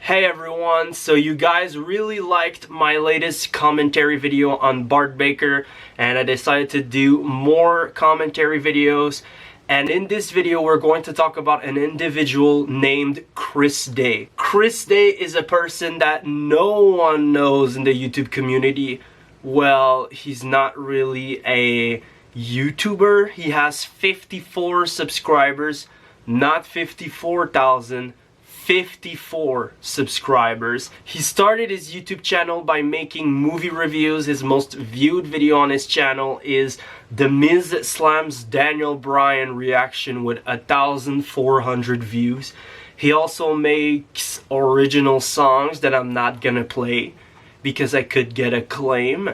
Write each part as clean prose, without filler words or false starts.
Hey everyone, so you guys really liked my latest commentary video on Bart Baker, and I decided to do more commentary videos. And in this video we're going to talk about an individual named Chris Day. Chris Day is a person that no one knows in the YouTube community. Well, he's not really a YouTuber. He has 54 subscribers, not 54,000. 54 subscribers. He started his YouTube channel by making movie reviews. His most viewed video on his channel is The Miz Slams Daniel Bryan reaction with 1,400 views. He also makes original songs that I'm not gonna play because I could get a claim.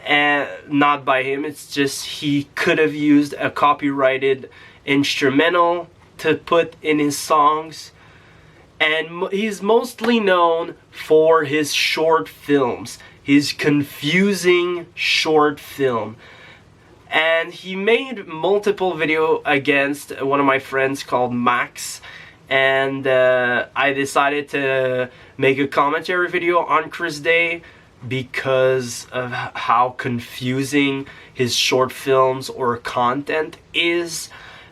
And not by him, it's just he could have used a copyrighted instrumental to put in his songs. And he's mostly known for his short films, his confusing short film. And he made multiple videos against one of my friends called Max, and I decided to make a commentary video on Chris Day because of how confusing his short films or content is.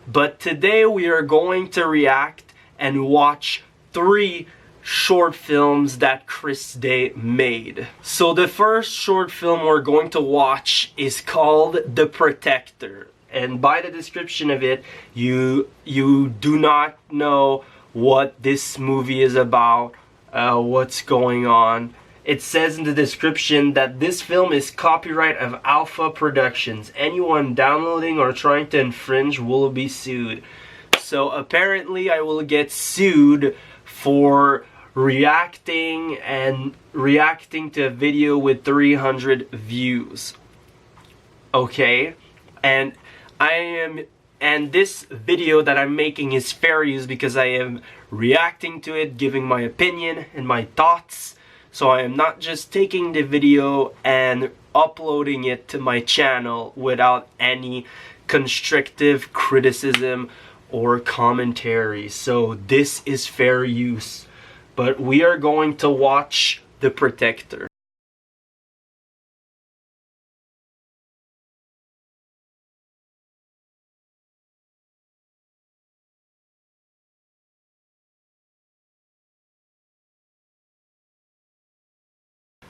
But today we are going to react and watch 3 short films that Chris Day made. So the first short film we're going to watch is called The Protector, and by the description of it you do not know what this movie is about, what's going on. It says in the description that this film is copyright of Alpha Productions. Anyone downloading or trying to infringe will be sued. So apparently I will get sued for reacting to a video with 300 views. Okay, and this video that I'm making is fair use because I am reacting to it, giving my opinion and my thoughts. So I am not just taking the video and uploading it to my channel without any constructive criticism or commentary. So this is fair use. But we are going to watch The Protector.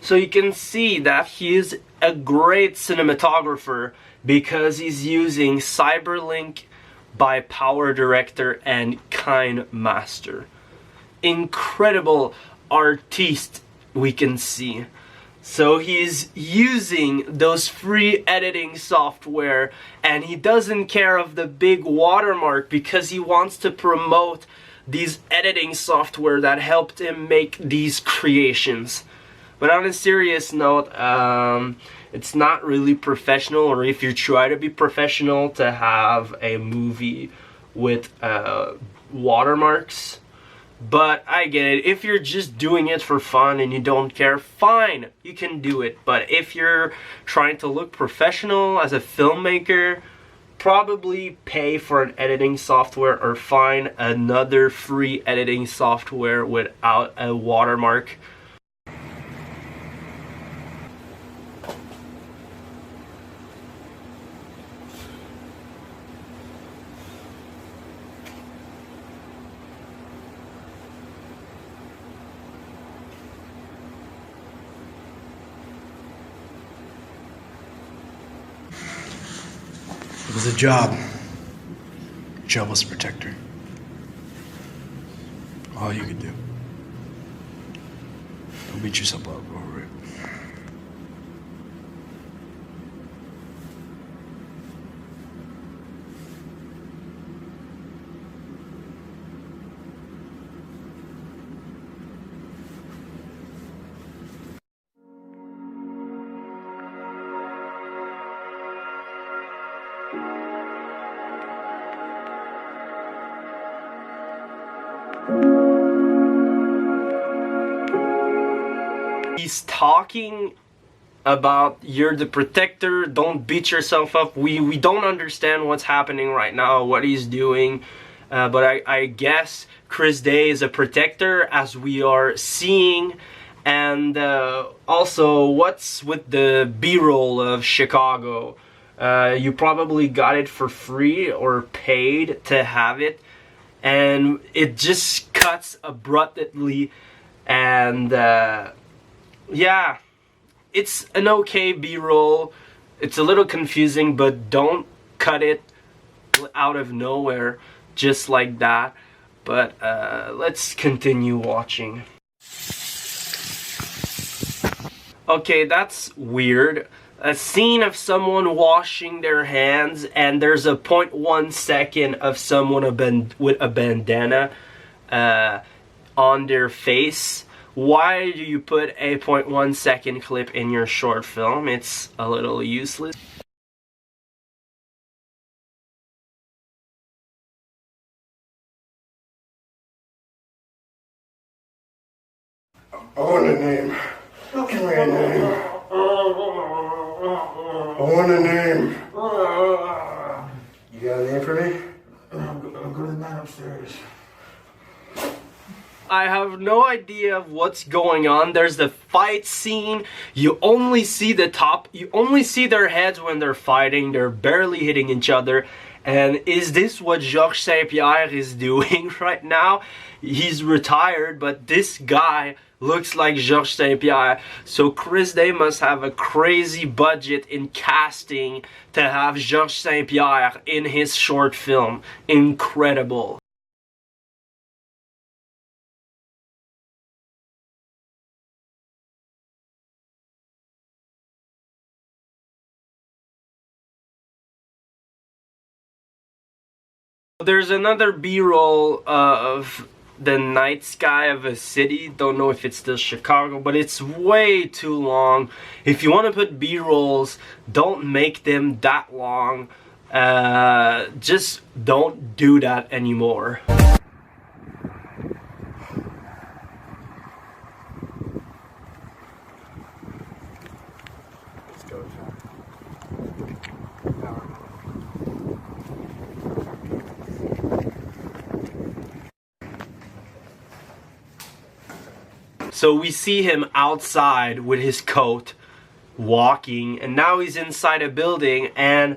So you can see that he is a great cinematographer because he's using Cyberlink by Power Director and Kind Master. Incredible artiste we can see. So he's using those free editing software, and he doesn't care of the big watermark because he wants to promote these editing software that helped him make these creations. But on a serious note, it's not really professional, or if you try to be professional, to have a movie with watermarks. But I get it. If you're just doing it for fun and you don't care, fine, you can do it. But if you're trying to look professional as a filmmaker, probably pay for an editing software or find another free editing software without a watermark. It was a job. Your job was to protect her. All you could do. Don't beat yourself up over it. He's talking about you're the protector, don't beat yourself up. We don't understand what's happening right now, what he's doing. but I guess Chris Day is a protector, as we are seeing. And also, what's with the B-roll of Chicago? You probably got it for free or paid to have it, and it just cuts abruptly. And yeah, it's an okay B-roll. It's a little confusing, but don't cut it out of nowhere just like that. But let's continue watching. Okay, that's weird. A scene of someone washing their hands, and there's a 0.1 second of someone with a bandana on their face. Why do you put a 0.1 second clip in your short film? It's a little useless. I want a name. Give me a name. I want a name. You got a name for me? I'll go to the man upstairs. I have no idea what's going on. There's the fight scene. You only see the top. You only see their heads when they're fighting. They're barely hitting each other. And is this what Georges St-Pierre is doing right now? He's retired, but this guy looks like Georges St-Pierre. So Chris Day must have a crazy budget in casting to have Georges St-Pierre in his short film. Incredible. There's another B-roll of the night sky of a city. Don't know if it's still Chicago, but it's way too long. If you want to put B-rolls, don't make them that long. Just don't do that anymore. Let's go, Shawn. So we see him outside with his coat, walking, and now he's inside a building, and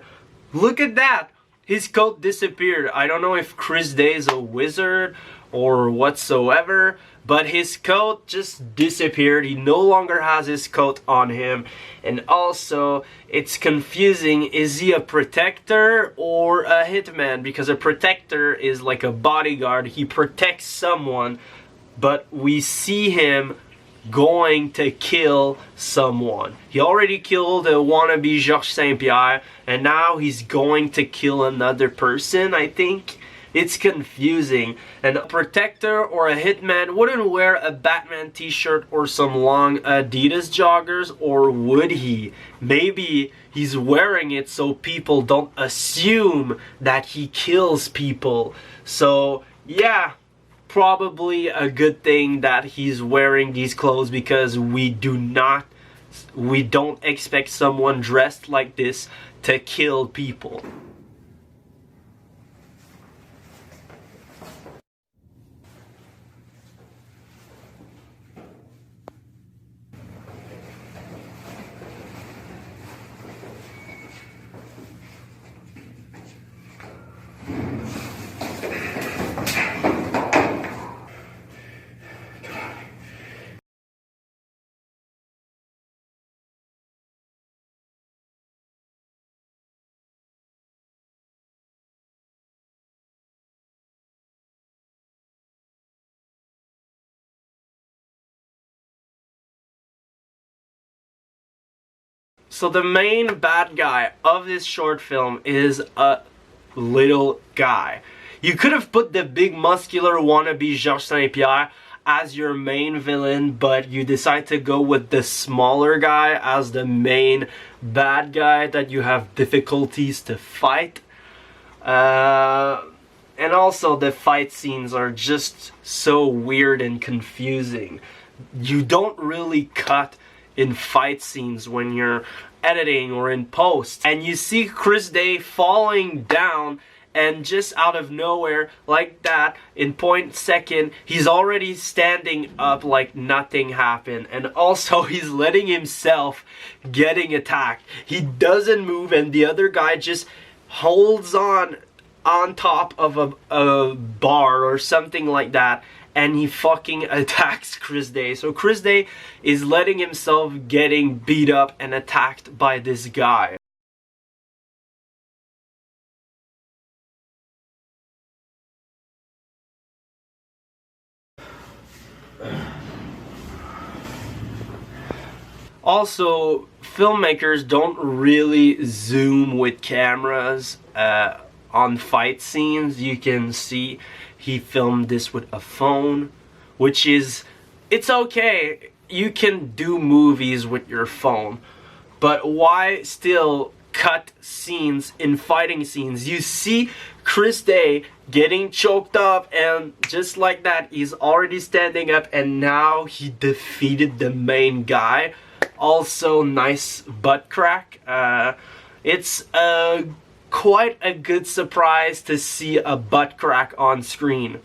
look at that! His coat disappeared. I don't know if Chris Day is a wizard or whatsoever, but his coat just disappeared. He no longer has his coat on him. And also, it's confusing. Is he a protector or a hitman? Because a protector is like a bodyguard. He protects someone, but we see him going to kill someone. He already killed a wannabe Georges St-Pierre, and now he's going to kill another person, I think. It's confusing. And a protector or a hitman wouldn't wear a Batman t-shirt or some long Adidas joggers, or would he? Maybe he's wearing it so people don't assume that he kills people. So, yeah. Probably a good thing that he's wearing these clothes, because we don't expect someone dressed like this to kill people. So the main bad guy of this short film is a little guy. You could have put the big muscular wannabe Georges St-Pierre as your main villain, but you decide to go with the smaller guy as the main bad guy that you have difficulties to fight. And also the fight scenes are just so weird and confusing. You don't really cut in fight scenes when you're editing or in post. And you see Chris Day falling down, and just out of nowhere, like that, in 0.2, he's already standing up like nothing happened. And also, he's letting himself getting attacked. He doesn't move, and the other guy just holds on top of a bar or something like that, and he fucking attacks Chris Day. So Chris Day is letting himself getting beat up and attacked by this guy. Also, filmmakers don't really zoom with cameras on fight scenes. You can see he filmed this with a phone, which is, it's okay. You can do movies with your phone, but why still cut scenes in fighting scenes? You see Chris Day getting choked up, and just like that, he's already standing up, and now he defeated the main guy. Also, nice butt crack. It's quite a good surprise to see a butt crack on screen.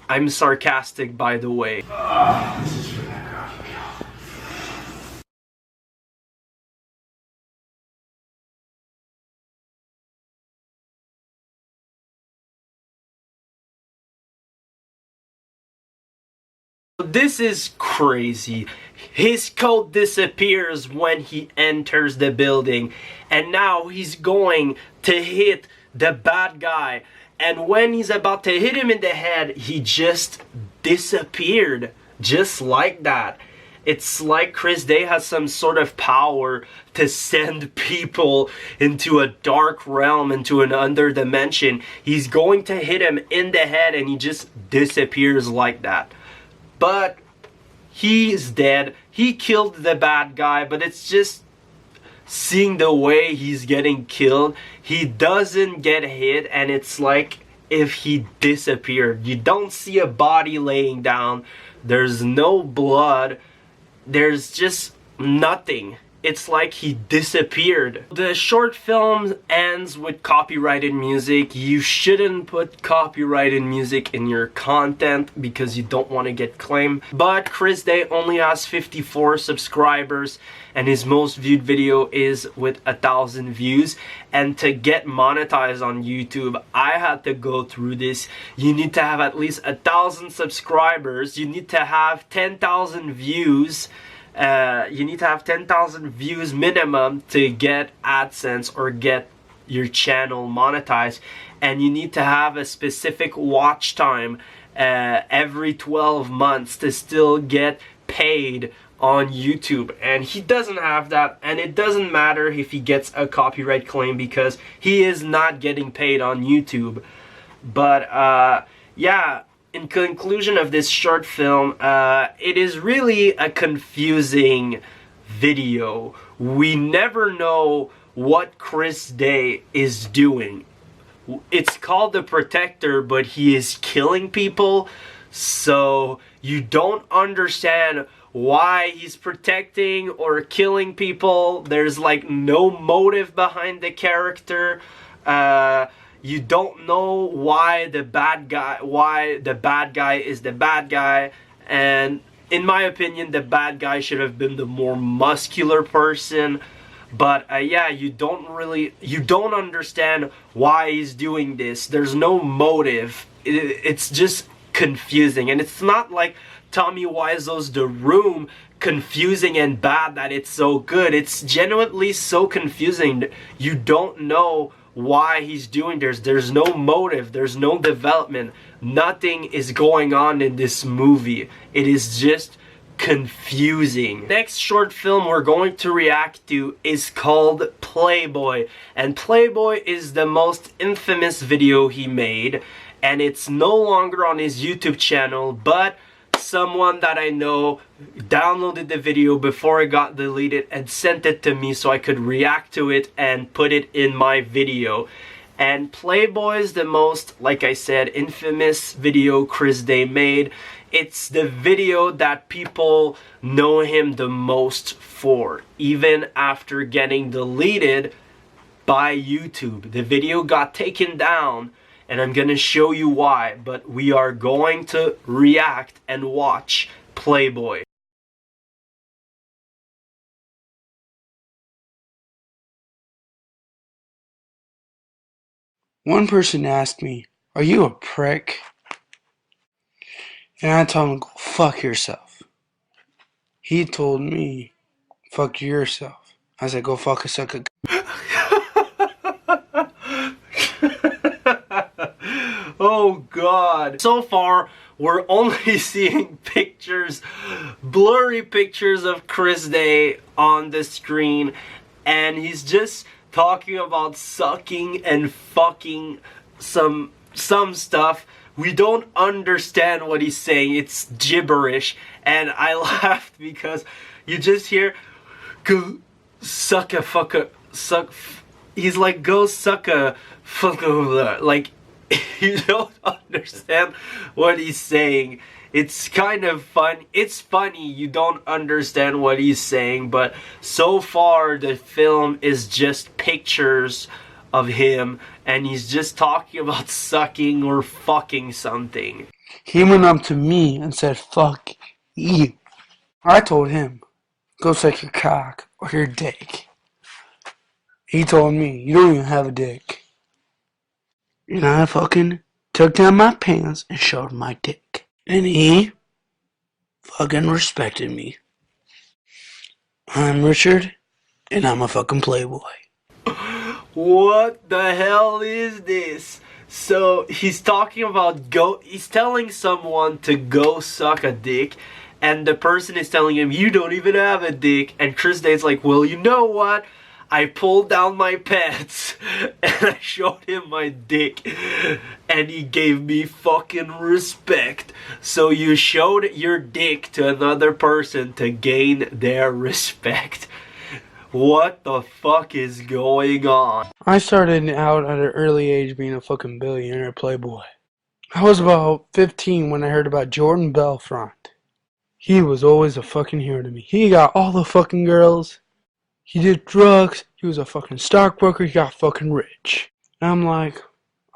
I'm sarcastic, by the way. This is for that coffee. This is crazy. His coat disappears when he enters the building, and now he's going to hit the bad guy, and when he's about to hit him in the head, he just disappeared, just like that. It's like Chris Day has some sort of power to send people into a dark realm, into an under dimension. He's going to hit him in the head, and he just disappears like that. But he's dead. He killed the bad guy, but it's just seeing the way he's getting killed. He doesn't get hit, and it's like if he disappeared. You don't see a body laying down. There's no blood. There's just nothing. It's like he disappeared. The short film ends with copyrighted music. You shouldn't put copyrighted music in your content because you don't want to get claimed. But Chris Day only has 54 subscribers, and his most viewed video is with 1,000 views. And to get monetized on YouTube, I had to go through this. You need to have at least 1,000 subscribers. You need to have 10,000 views. You need to have 10,000 views minimum to get AdSense or get your channel monetized, and you need to have a specific watch time every 12 months to still get paid on YouTube. And he doesn't have that, and it doesn't matter if he gets a copyright claim because he is not getting paid on YouTube. But yeah, in conclusion of this short film, it is really a confusing video. We never know what Chris Day is doing. It's called The Protector, but he is killing people, so you don't understand why he's protecting or killing people. There's like no motive behind the character. You don't know why the bad guy is the bad guy, and in my opinion, the bad guy should have been the more muscular person. But yeah, you don't understand why he's doing this. There's no motive. It's just confusing, and it's not like Tommy Wiseau's The Room, confusing and bad that it's so good. It's genuinely so confusing. You don't know why he's doing this. There's no motive, there's no development, nothing is going on in this movie. It is just confusing. Next short film we're going to react to is called Playboy, and Playboy is the most infamous video he made, and it's no longer on his YouTube channel, but someone that I know downloaded the video before it got deleted and sent it to me so I could react to it and put it in my video. And Playboy is the most, like I said, infamous video Chris Day made. It's the video that people know him the most for, even after getting deleted by YouTube. The video got taken down, and I'm gonna show you why, but we are going to react and watch Playboy. One person asked me, "Are you a prick?" And I told him, "Go fuck yourself." He told me, "Fuck yourself." I said, "Go fuck a sucker." Oh God. So far, we're only seeing pictures, blurry pictures of Chris Day on the screen, and he's just talking about sucking and fucking some stuff. We don't understand what he's saying. It's gibberish, and I laughed because you just hear, go suck a fuck a suck. He's like, go suck a fuck a, like, you don't understand what he's saying. It's kind of fun. It's funny you don't understand what he's saying, but so far the film is just pictures of him and he's just talking about sucking or fucking something. He went up to me and said, "Fuck you." I told him, "Go suck your cock or your dick." He told me, "You don't even have a dick." And I fucking took down my pants and showed my dick. And he fucking respected me. I'm Richard, and I'm a fucking playboy. What the hell is this? So he's talking about he's telling someone to go suck a dick, and the person is telling him, you don't even have a dick, and Chris Day's like, well, you know what? I pulled down my pants and I showed him my dick and he gave me fucking respect. So you showed your dick to another person to gain their respect. What the fuck is going on? I started out at an early age being a fucking billionaire playboy. I was about 15 when I heard about Jordan Belfront. He was always a fucking hero to me. He got all the fucking girls. He did drugs. He was a fucking stockbroker. He got fucking rich. And I'm like,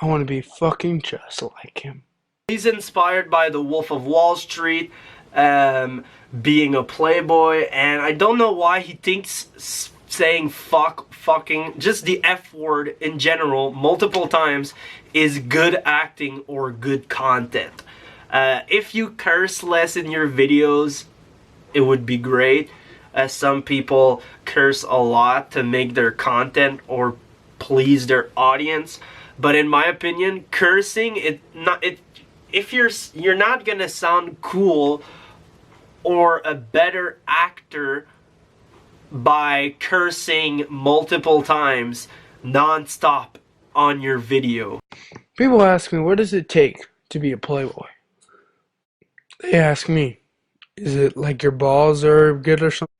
I want to be fucking just like him. He's inspired by the Wolf of Wall Street, being a playboy, and I don't know why he thinks saying fucking, just the F word in general, multiple times, is good acting or good content. If you curse less in your videos, it would be great. Some people curse a lot to make their content or please their audience, but in my opinion, cursing if you're not gonna sound cool or a better actor by cursing multiple times non-stop on your video. People ask me, what does it take to be a playboy? They ask me, is it like your balls are good or something?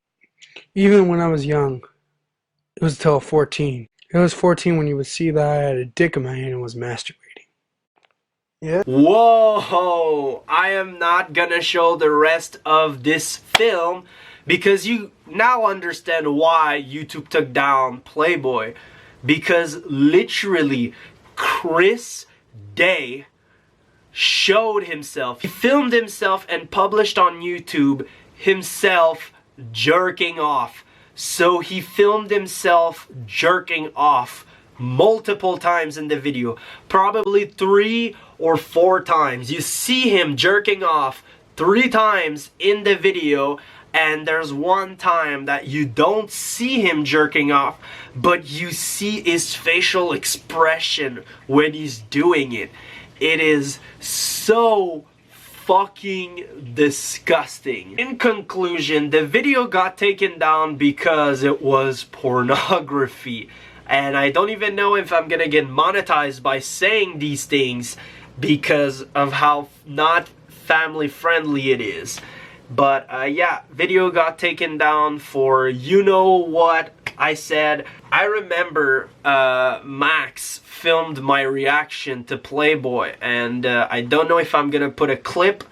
Even when I was young, it was till 14. It was 14 when you would see that I had a dick in my hand and was masturbating. Yeah. Whoa! I am not gonna show the rest of this film because you now understand why YouTube took down Playboy. Because literally, Chris Day showed himself. He filmed himself and published on YouTube himself jerking off. So he filmed himself jerking off multiple times in the video, probably 3 or 4 times. You see him jerking off 3 times in the video, and there's one time that you don't see him jerking off, but you see his facial expression when he's doing it. It is so fucking disgusting. In conclusion, the video got taken down because it was pornography. And I don't even know if I'm gonna get monetized by saying these things because of how not family friendly it is. But yeah, video got taken down for you know what I said. I remember Max filmed my reaction to Playboy, and I don't know if I'm gonna put a clip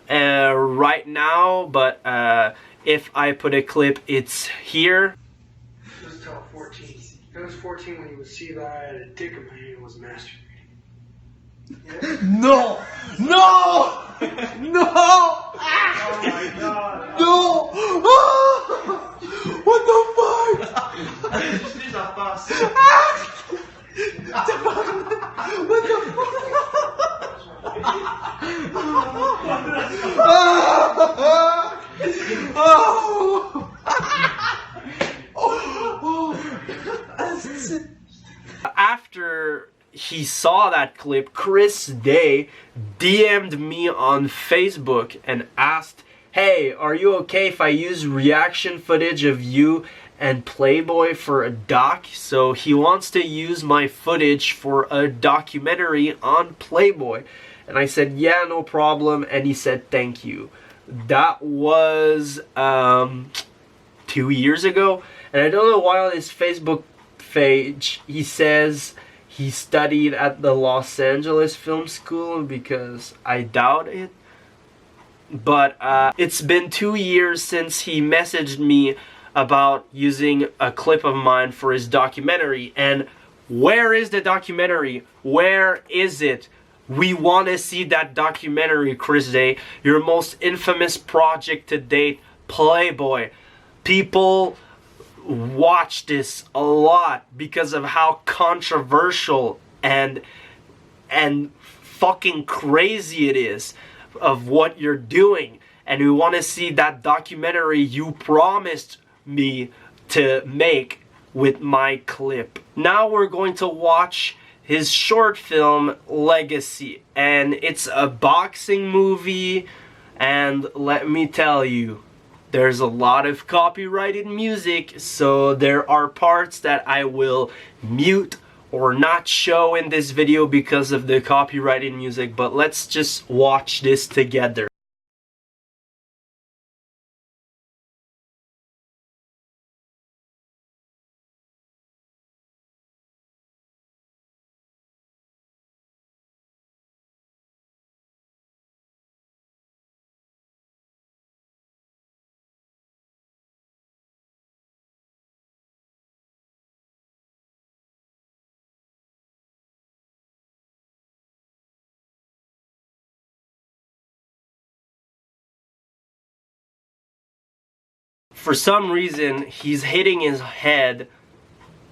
right now, but if I put a clip, it's here. It was till 14. It was 14 when you would see that I had a dick in my hand and was masturbating. No! No! No! Oh my god. No! Ah! What the fuck? What the After he saw that clip, Chris Day DM'd me on Facebook and asked, "Hey, are you okay if I use reaction footage of you and Playboy for a doc?" So he wants to use my footage for a documentary on Playboy. And I said, yeah, no problem. And he said, thank you. That was 2 years ago. And I don't know why on his Facebook page he says he studied at the Los Angeles Film School, because I doubt it. But it's been 2 years since he messaged me about using a clip of mine for his documentary. And where is the documentary? Where is it? We want to see that documentary, Chris Day. Your most infamous project to date, Playboy. People watch this a lot because of how controversial and fucking crazy it is of what you're doing. And we want to see that documentary you promised me to make with my clip. Now we're going to watch his short film Legacy, and it's a boxing movie, and let me tell you, there's a lot of copyrighted music, so there are parts that I will mute or not show in this video because of the copyrighted music. But let's just watch this together. For some reason, he's hitting his head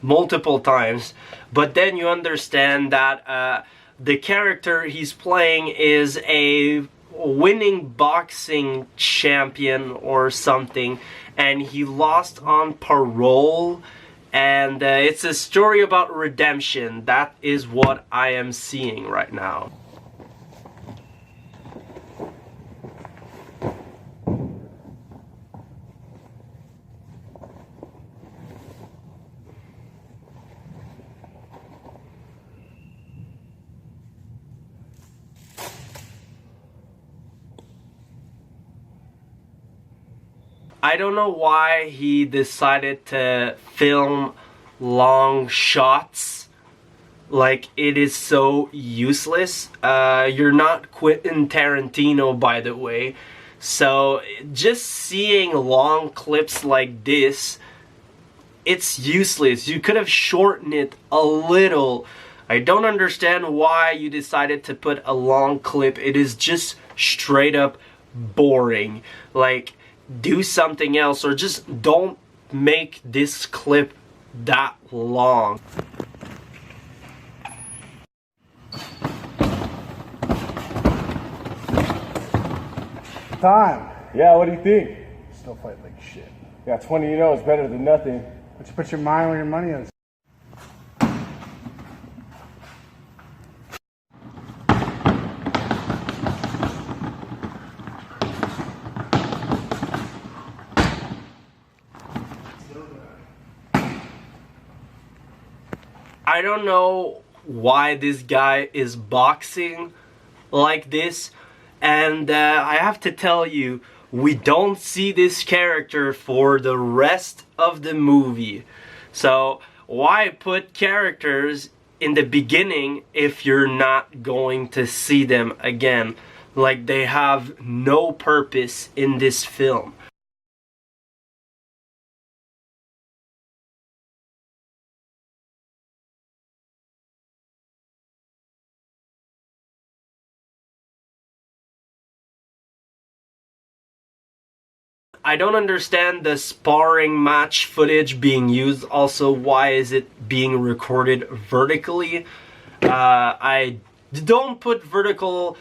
multiple times, but then you understand that the character he's playing is a winning boxing champion or something, and he lost on parole, and it's a story about redemption. That is what I am seeing right now. I don't know why he decided to film long shots. Like, it is so useless. You're not Quentin Tarantino, by the way. So just seeing long clips like this, it's useless. You could have shortened it a little. I don't understand why you decided to put a long clip. It is just straight up boring. Like, do something else, or just don't make this clip that long. Time. Yeah, what do you think? Still fight like shit. Yeah, 20 is better than nothing. But you put your mind where your money is. I don't know why this guy is boxing like this, and I have to tell you, we don't see this character for the rest of the movie. So why put characters in the beginning if you're not going to see them again? Like, they have no purpose in this film. I don't understand the sparring match footage being used. Also, why is it being recorded vertically? I don't put vertical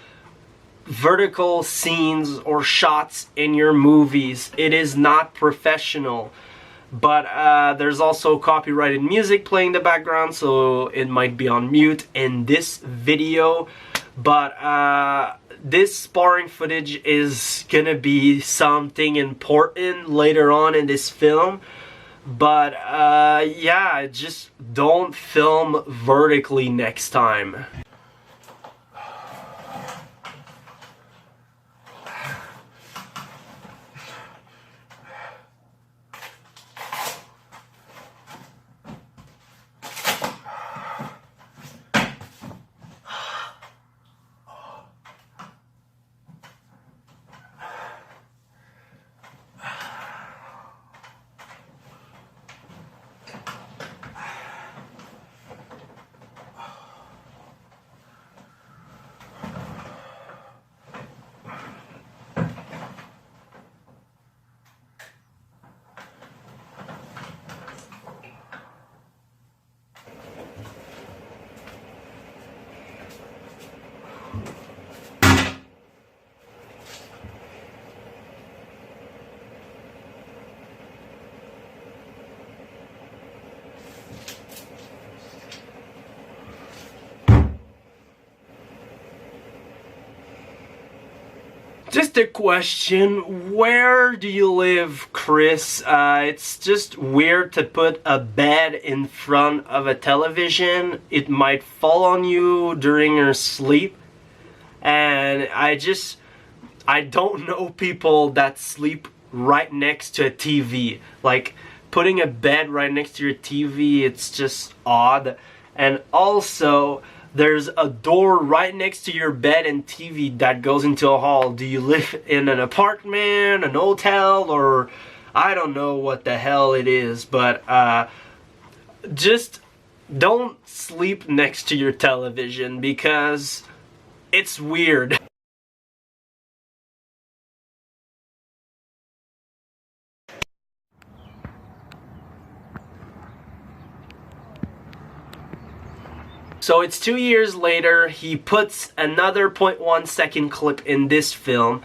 scenes or shots in your movies. It is not professional. But there's also copyrighted music playing in the background, so it might be on mute in this video. But this sparring footage is gonna be something important later on in this film. But yeah, just don't film vertically next time. Just a question, where do you live, Chris? It's just weird to put a bed in front of a television. It might fall on you during your sleep. And I don't know people that sleep right next to a TV. Like, putting a bed right next to your TV, it's just odd. And also, there's a door right next to your bed and TV that goes into a hall. Do you live in an apartment, an hotel, or I don't know what the hell it is, but just don't sleep next to your television because it's weird. So it's 2 years later, he puts another 0.1 second clip in this film.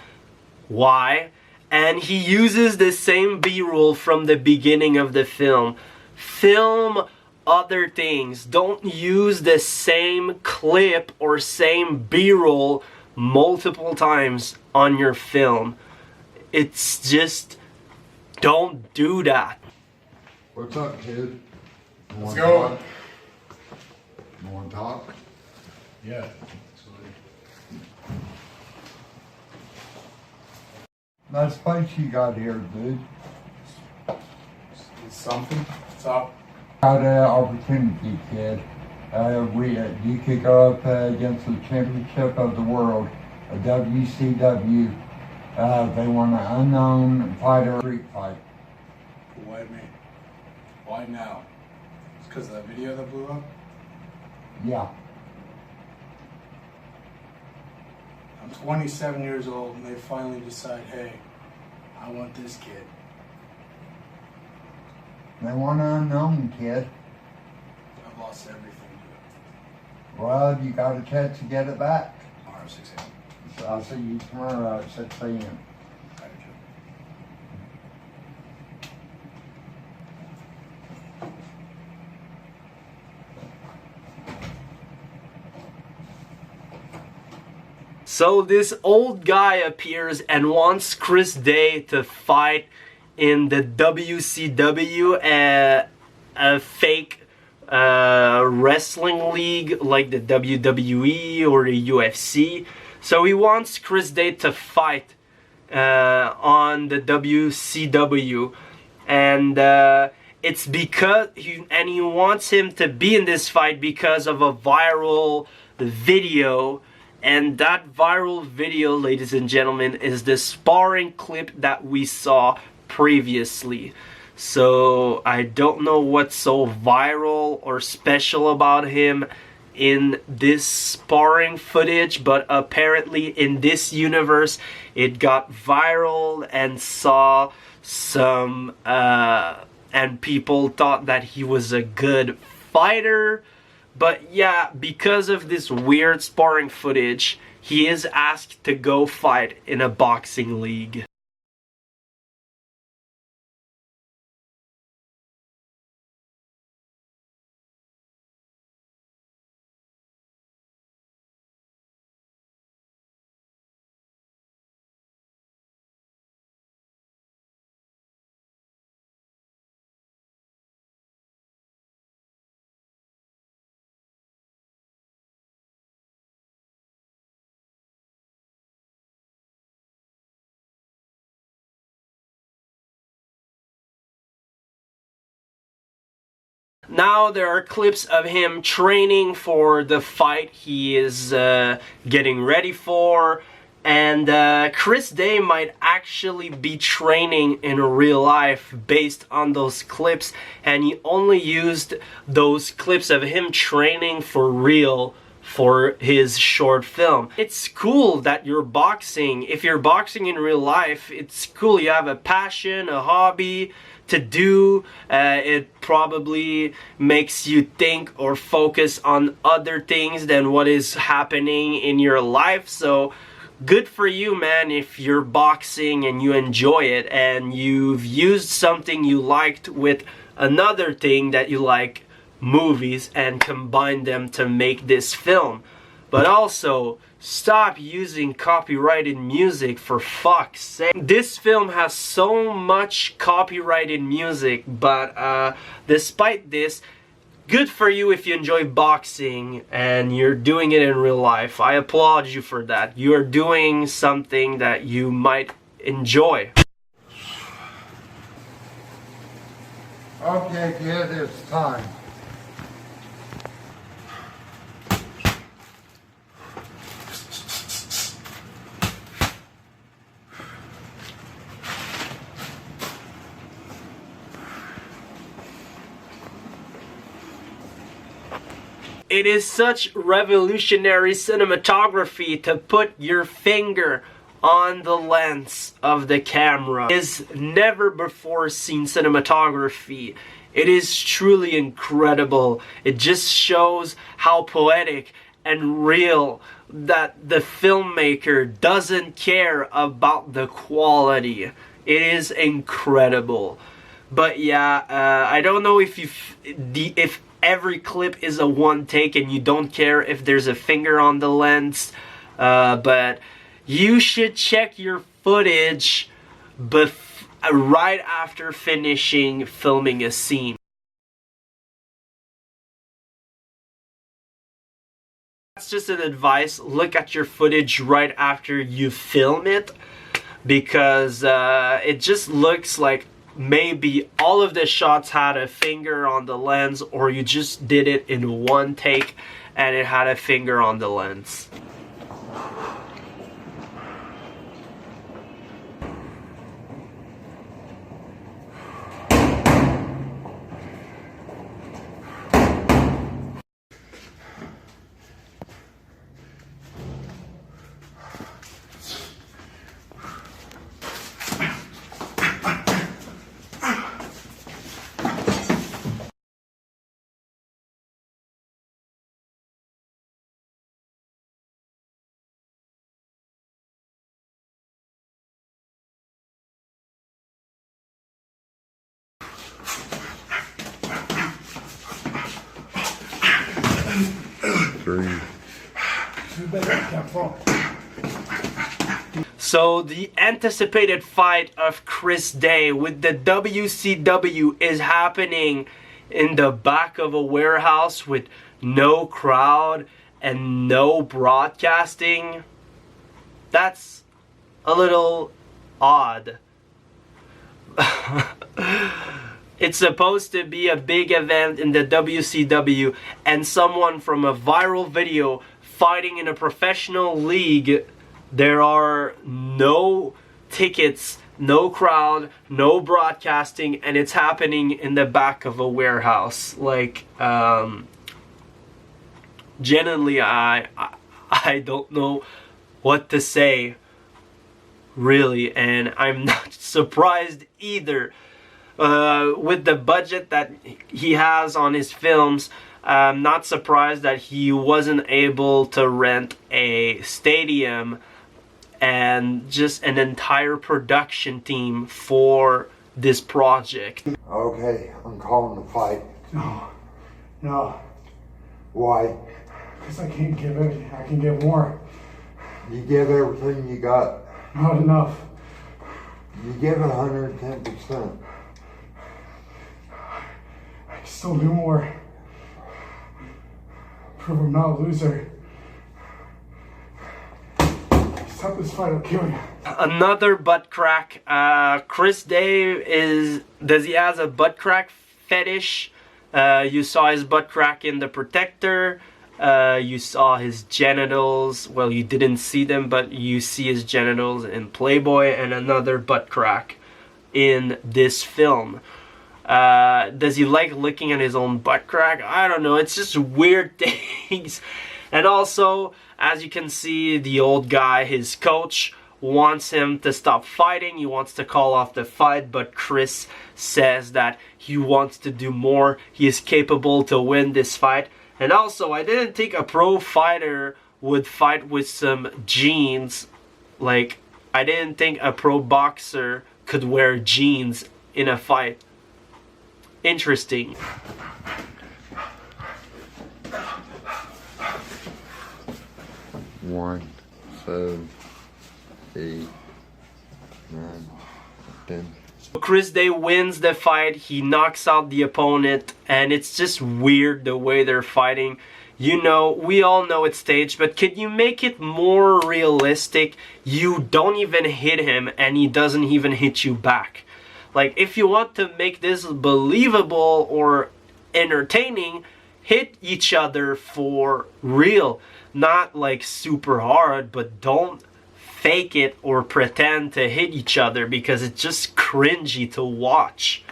Why? And he uses the same B-roll from the beginning of the film. Film other things. Don't use the same clip or same B-roll multiple times on your film. It's just, don't do that. What's up, kid? Let's go. You want to talk? Yeah. Nice place you got here, dude. Something. What's up? Got an opportunity, kid. You could go up against the championship of the world, a WCW. They want an unknown fighter street fight. Why me? Why now? It's because of that video that blew up? Yeah. I'm 27 years old and they finally decide, hey, I want this kid. They want an unknown, kid. I've lost everything to it. Well, you got a chance to get it back. Tomorrow, 6 a.m. So I'll see you tomorrow at 6 a.m. So this old guy appears and wants Chris Day to fight in the WCW, a fake wrestling league like the WWE or the UFC. So he wants Chris Day to fight on the WCW, and it's because he wants him to be in this fight because of a viral video. And that viral video, ladies and gentlemen, is the sparring clip that we saw previously. So I don't know what's so viral or special about him. in this sparring footage, but apparently in this universe it got viral and saw some and people thought that he was a good fighter. But yeah, because of this weird sparring footage, he is asked to go fight in a boxing league. Now there are clips of him training for the fight he is getting ready for, and Chris Day might actually be training in real life based on those clips, and he only used those clips of him training for real for his short film. It's cool that you're boxing. If you're boxing in real life, it's cool. You have a passion, a hobby to do. It probably makes you think or focus on other things than what is happening in your life. So good for you, man, if you're boxing and you enjoy it and you've used something you liked with another thing that you like, movies, and combine them to make this film. But also, stop using copyrighted music, for fuck's sake. This film has so much copyrighted music, but despite this, good for you if you enjoy boxing and you're doing it in real life. I applaud you for that. You are doing something that you might enjoy. Okay, kid, it's time. It is such revolutionary cinematography to put your finger on the lens of the camera. It is never before seen cinematography. It is truly incredible. It just shows how poetic and real that the filmmaker doesn't care about the quality. It is incredible. But yeah, I don't know if every clip is a one take and you don't care if there's a finger on the lens, but you should check your footage right after finishing filming a scene. That's just an advice. Look at your footage right after you film it, because it just looks like maybe all of the shots had a finger on the lens, or you just did it in one take and it had a finger on the lens. So the anticipated fight of Chris Day with the WCW is happening in the back of a warehouse with no crowd and no broadcasting. That's a little odd. It's supposed to be a big event in the WCW, and someone from a viral video fighting in a professional league. There are no tickets, no crowd, no broadcasting, and it's happening in the back of a warehouse. Like, Genuinely, I don't know what to say, really, and I'm not surprised either. With the budget that he has on his films, I'm not surprised that he wasn't able to rent a stadium and just an entire production team for this project. Okay, I'm calling the fight. No, Why? because I can't give everything. I can give more. You give everything you got. Not enough. You give 110%. I can still do more. Prove I'm not a loser. Stop this fight, I'll kill you. Another butt crack. Chris Day does he has a butt crack fetish? You saw his butt crack in The Protector. You saw his genitals. Well, you didn't see them, but you see his genitals in Playboy, and another butt crack in this film. Does he like looking at his own butt crack? I don't know. It's just weird things. And also, as you can see, the old guy, his coach, wants him to stop fighting. He wants to call off the fight, but Chris says that he wants to do more. He is capable to win this fight. And also, I didn't think a pro fighter would fight with some jeans. Like, I didn't think a pro boxer could wear jeans in a fight. Interesting. One, 7, 8, 9, 10. Chris Day wins the fight. He knocks out the opponent, and it's just weird the way they're fighting. You know, we all know it's staged, but could you make it more realistic? You don't even hit him, and he doesn't even hit you back. Like, if you want to make this believable or entertaining, hit each other for real. Not like super hard, but don't fake it or pretend to hit each other, because it's just cringy to watch.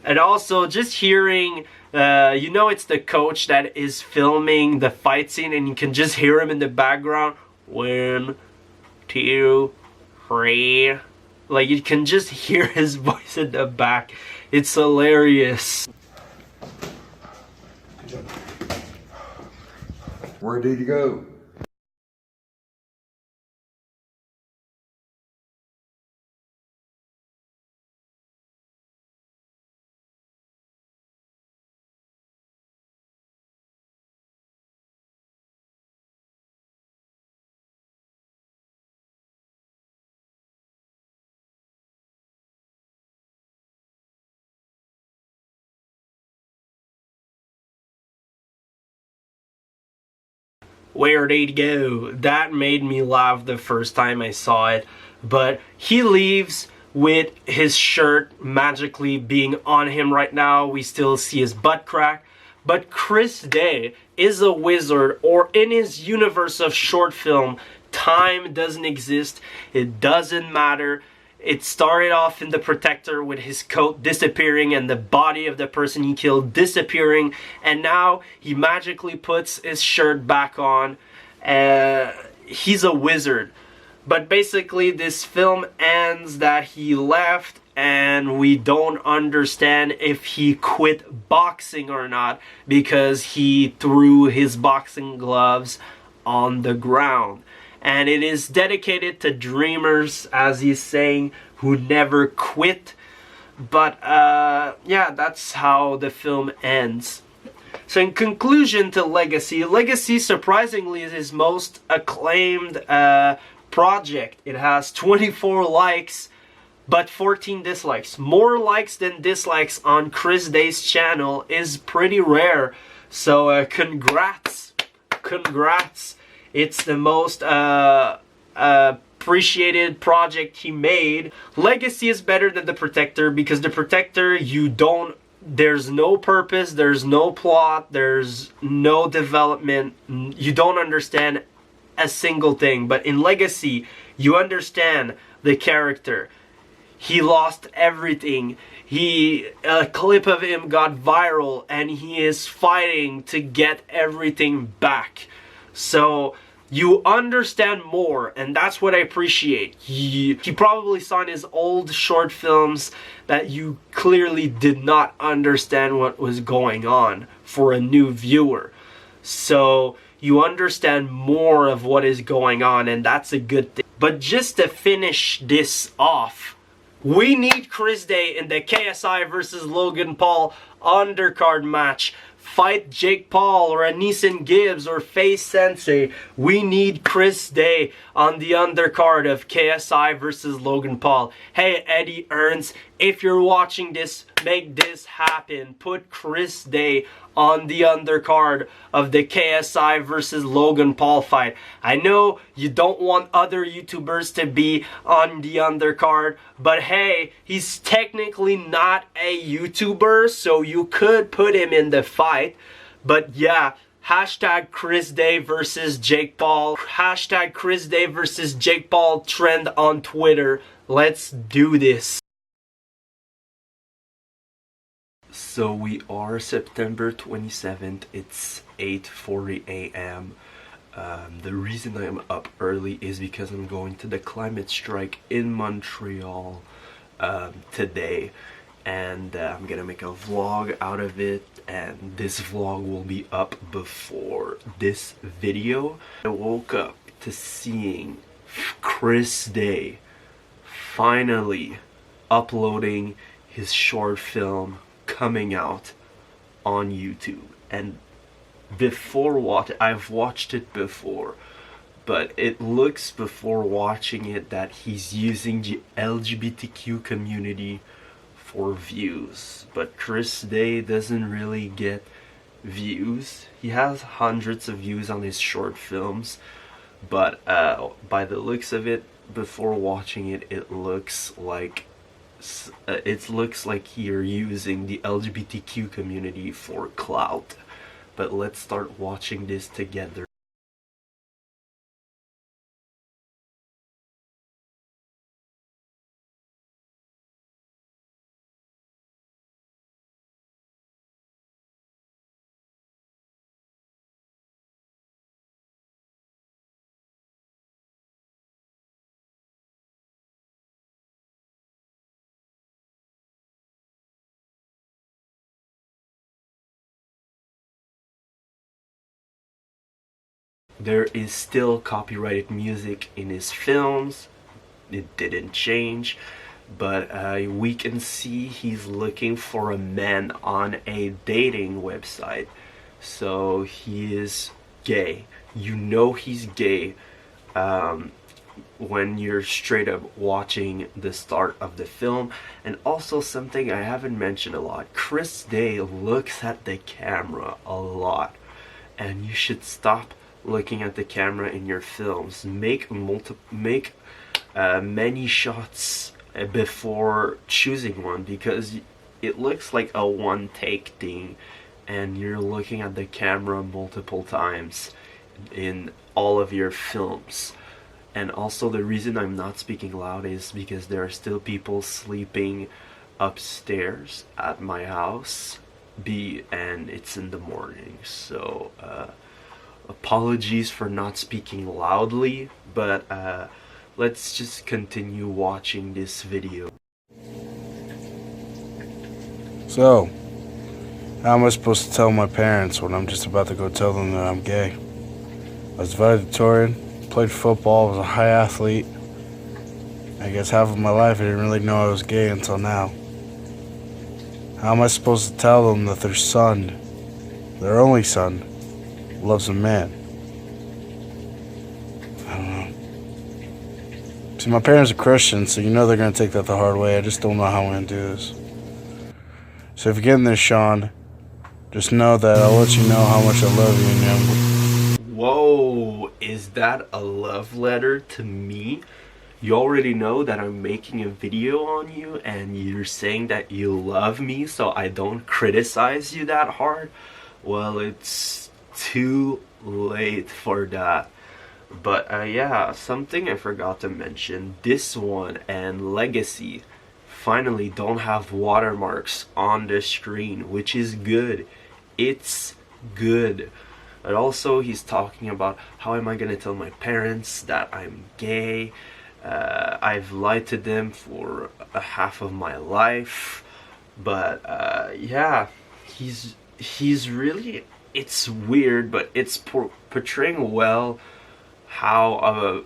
And also, just hearing, you know, it's the coach that is filming the fight scene, and you can just hear him in the background. 1, 2, 3. Like, you can just hear his voice in the back. It's hilarious. Where did he go? Where did he go? That made me laugh the first time I saw it. But he leaves with his shirt magically being on him right now. We still see his butt crack. But Chris Day is a wizard, or in his universe of short film, time doesn't exist. It doesn't matter. It started off in The Protector with his coat disappearing and the body of the person he killed disappearing, and now he magically puts his shirt back on. He's a wizard. But basically, this film ends that he left, and we don't understand if he quit boxing or not, because he threw his boxing gloves on the ground. And it is dedicated to dreamers, as he's saying, who never quit. But yeah, that's how the film ends. So in conclusion to Legacy, Legacy surprisingly is his most acclaimed project. It has 24 likes, but 14 dislikes. More likes than dislikes on Chris Day's channel is pretty rare. So congrats. Congrats. It's the most appreciated project he made. Legacy is better than The Protector, because The Protector, there's no purpose, there's no plot, there's no development. You don't understand a single thing. But in Legacy, you understand the character. he lost everything. A clip of him got viral and he is fighting to get everything back. So you understand more, and that's what I appreciate. He probably saw in his old short films that you clearly did not understand what was going on for a new viewer. So you understand more of what is going on, and that's a good thing. But just to finish this off, we need Chris Day in the KSI versus Logan Paul undercard match. Fight Jake Paul or Anisan Gibbs or Face Sensei. We need Chris Day on the undercard of KSI versus Logan Paul. Hey, Eddie Earns, if you're watching this, make this happen. Put Chris Day on the undercard of the KSI versus Logan Paul fight. I know you don't want other YouTubers to be on the undercard, but hey, he's technically not a YouTuber, so you could put him in the fight. But yeah, hashtag Chris Day versus Jake Paul. Hashtag Chris Day versus Jake Paul trend on Twitter. Let's do this. So we are September 27th, it's 8:40 a.m. The reason I'm up early is because I'm going to the climate strike in Montreal today, and I'm gonna make a vlog out of it, and this vlog will be up before this video. I woke up to seeing Chris Day finally uploading his short film coming out on YouTube. And I've watched it before, but it looks before watching it that he's using the LGBTQ community for views. But Chris Day doesn't really get views. He has hundreds of views on his short films, but by the looks of it, before watching it, it looks like you're using the LGBTQ community for clout. But let's start watching this together. There is still copyrighted music in his films. It didn't change, but we can see he's looking for a man on a dating website. So he is gay. You know he's gay when you're straight up watching the start of the film. And also something I haven't mentioned a lot, Chris Day looks at the camera a lot, and you should stop looking at the camera in your films. Make many shots before choosing one, because it looks like a one take thing and you're looking at the camera multiple times in all of your films. And also, the reason I'm not speaking loud is because there are still people sleeping upstairs at my house, and it's in the morning, so apologies for not speaking loudly, but let's just continue watching this video. So, how am I supposed to tell my parents when I'm just about to go tell them that I'm gay? I was valedictorian, played football, was a high athlete. I guess half of my life I didn't really know I was gay until now. How am I supposed to tell them that their son, their only son, loves a man? I don't know. See, my parents are Christians, so you know they're going to take that the hard way. I just don't know how I'm going to do this. So if you're getting this, Shawn, just know that I'll let you know how much I love you, and Whoa, is that a love letter to me? You already know that I'm making a video on you and you're saying that you love me so I don't criticize you that hard? Well, it's too late for that. But yeah, something I forgot to mention, this one and Legacy finally don't have watermarks on the screen, which is good. It's good. But also he's talking about, how am I gonna tell my parents that I'm gay? I've lied to them for a half of my life. But yeah, he's really, it's weird, but it's portraying well how a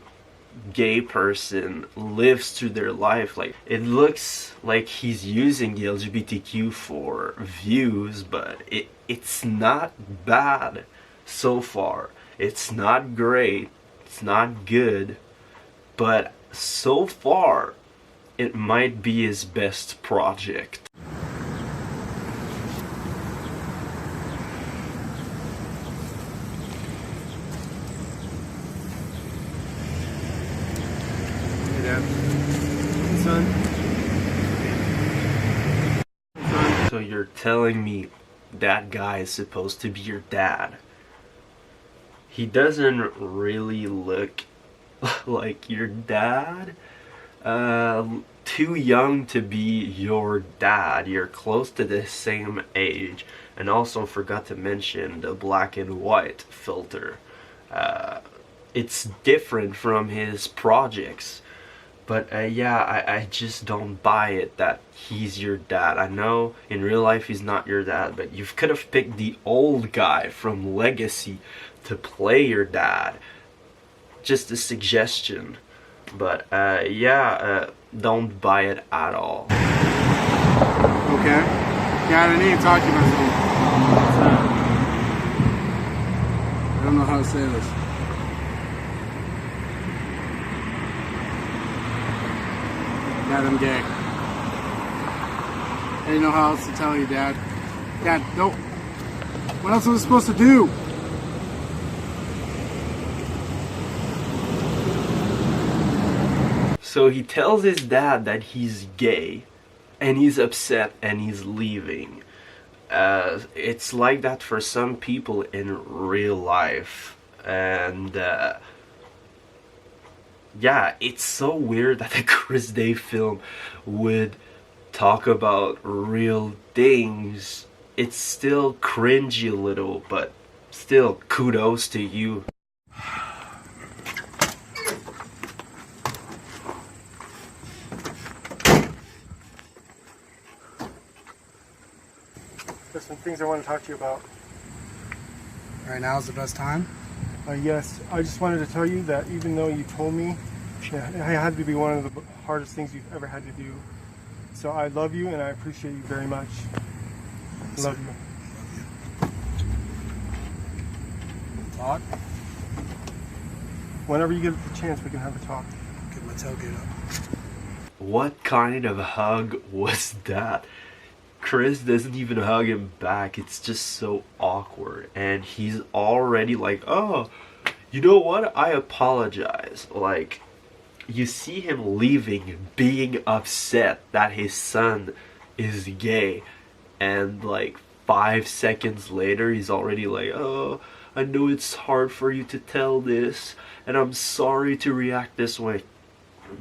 gay person lives through their life. Like, it looks like he's using the LGBTQ for views, but it's not bad so far. It's not great, it's not good, but so far it might be his best project. So you're telling me that guy is supposed to be your dad? He doesn't really look like your dad. Too young to be your dad. You're close to the same age. And also forgot to mention the black and white filter. It's different from his projects. But yeah, I just don't buy it that he's your dad. I know in real life he's not your dad, but you could have picked the old guy from Legacy to play your dad. Just a suggestion. But yeah, don't buy it at all. Okay. Yeah, I need to talk to you about something. I don't know how to say this. Dad, I'm gay. I didn't know how else to tell you, Dad. Dad, no. What else was I supposed to do? So he tells his dad that he's gay, and he's upset and he's leaving. It's like that for some people in real life. And yeah, it's so weird that a Chris Day film would talk about real things. It's still cringy a little, but still kudos to you. There's some things I want to talk to you about. Right now is the best time? Yes, I just wanted to tell you that even though you told me it had to be one of the hardest things you've ever had to do. So I love you and I appreciate you very much. Love you. Talk? Whenever you get the chance, we can have a talk. Get my tailgate up. What kind of hug was that? Chris doesn't even hug him back. It's just so awkward. And he's already like, oh, you know what? I apologize. Like, you see him leaving, being upset that his son is gay. And like 5 seconds later, he's already like, oh, I know it's hard for you to tell this. And I'm sorry to react this way.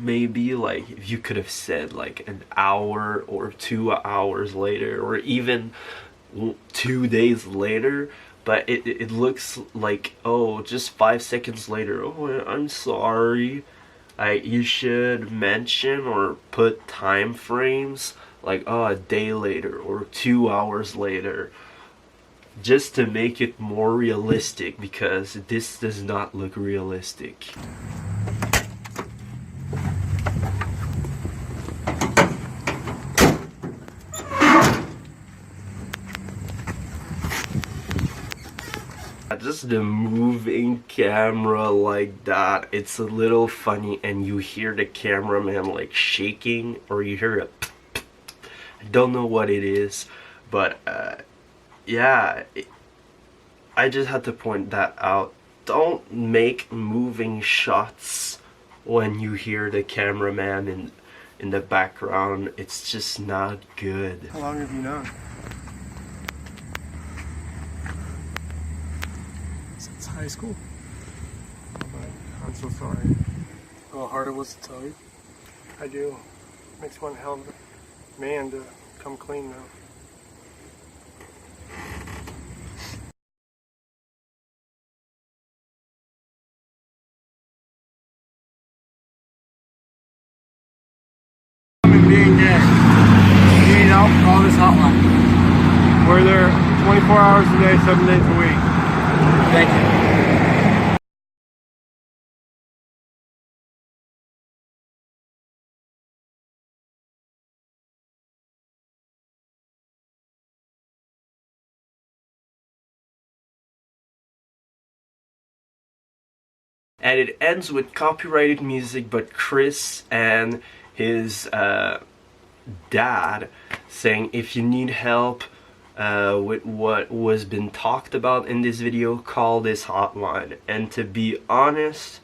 Maybe like if you could have said like an hour or 2 hours later, or even 2 days later, but it looks like, oh, just 5 seconds later, oh, I'm sorry. You should mention or put time frames like, oh, a day later or 2 hours later, just to make it more realistic, because this does not look realistic. Just the moving camera like that, it's a little funny, and you hear the cameraman like shaking, or you hear a I don't know what it is, but yeah, I just had to point that out. Don't make moving shots when you hear the cameraman in the background. It's just not good. How long have you known? Since high school. I'm so sorry. How hard it was to tell you? I do. Makes one hell man to come clean now. Being dead. You need help? Call this hotline. We're there 24 hours a day, 7 days a week. Thank you. And it ends with copyrighted music, but Chris and his dad saying, if you need help with what was been talked about in this video, call this hotline. And to be honest,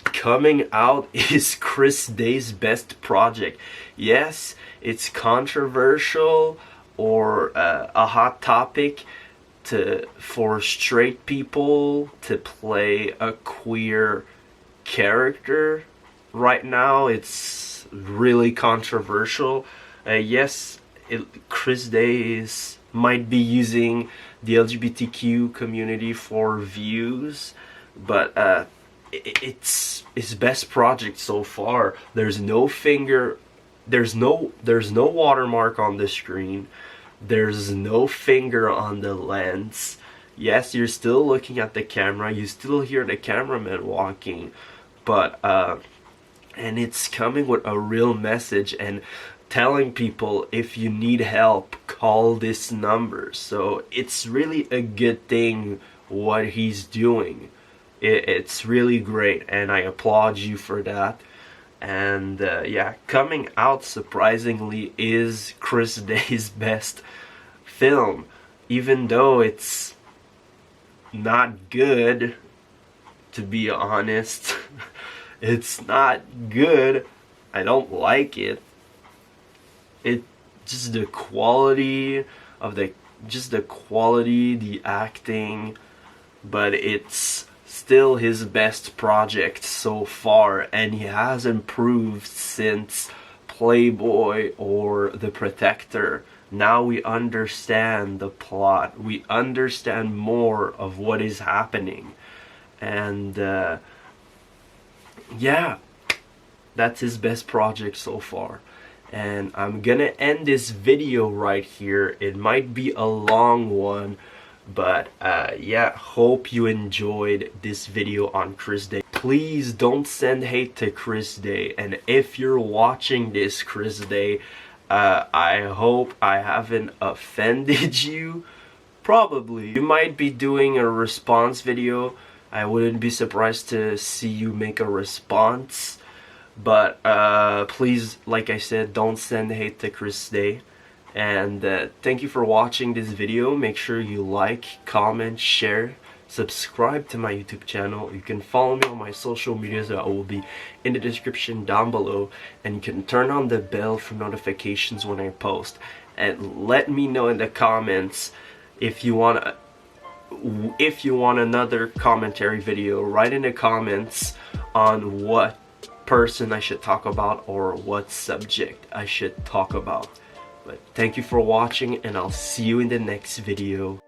coming out is Chris Day's best project. Yes, it's controversial or a hot topic for straight people to play a queer character. Right now it's really controversial. Yes, Chris Day might be using the LGBTQ community for views, but it's his best project so far. There's no finger, there's no watermark on the screen. There's no finger on the lens. Yes, you're still looking at the camera. You still hear the cameraman walking, but and it's coming with a real message and telling people, if you need help, call this number. So it's really a good thing what he's doing. It's really great, and I applaud you for that. And yeah, coming out surprisingly is Chris Day's best film, even though it's not good, to be honest. It's not good. I don't like it. It just the quality of the the acting, but it's still his best project so far, and he has improved since Playboy or The Protector. Now we understand the plot. We understand more of what is happening. And yeah, that's his best project so far. And I'm gonna end this video right here. It might be a long one, but yeah, hope you enjoyed this video on Chris Day. Please don't send hate to Chris Day, and if you're watching this, Chris Day, I hope I haven't offended you. Probably. You might be doing a response video. I wouldn't be surprised to see you make a response. But please, like I said, don't send hate to Chris Day. And thank you for watching this video. Make sure you like, comment, share, subscribe to my YouTube channel. You can follow me on my social medias that will be in the description down below, and you can turn on the bell for notifications when I post. And let me know in the comments if you want another commentary video. Write in the comments on what person I should talk about or what subject I should talk about. But thank you for watching, and I'll see you in the next video.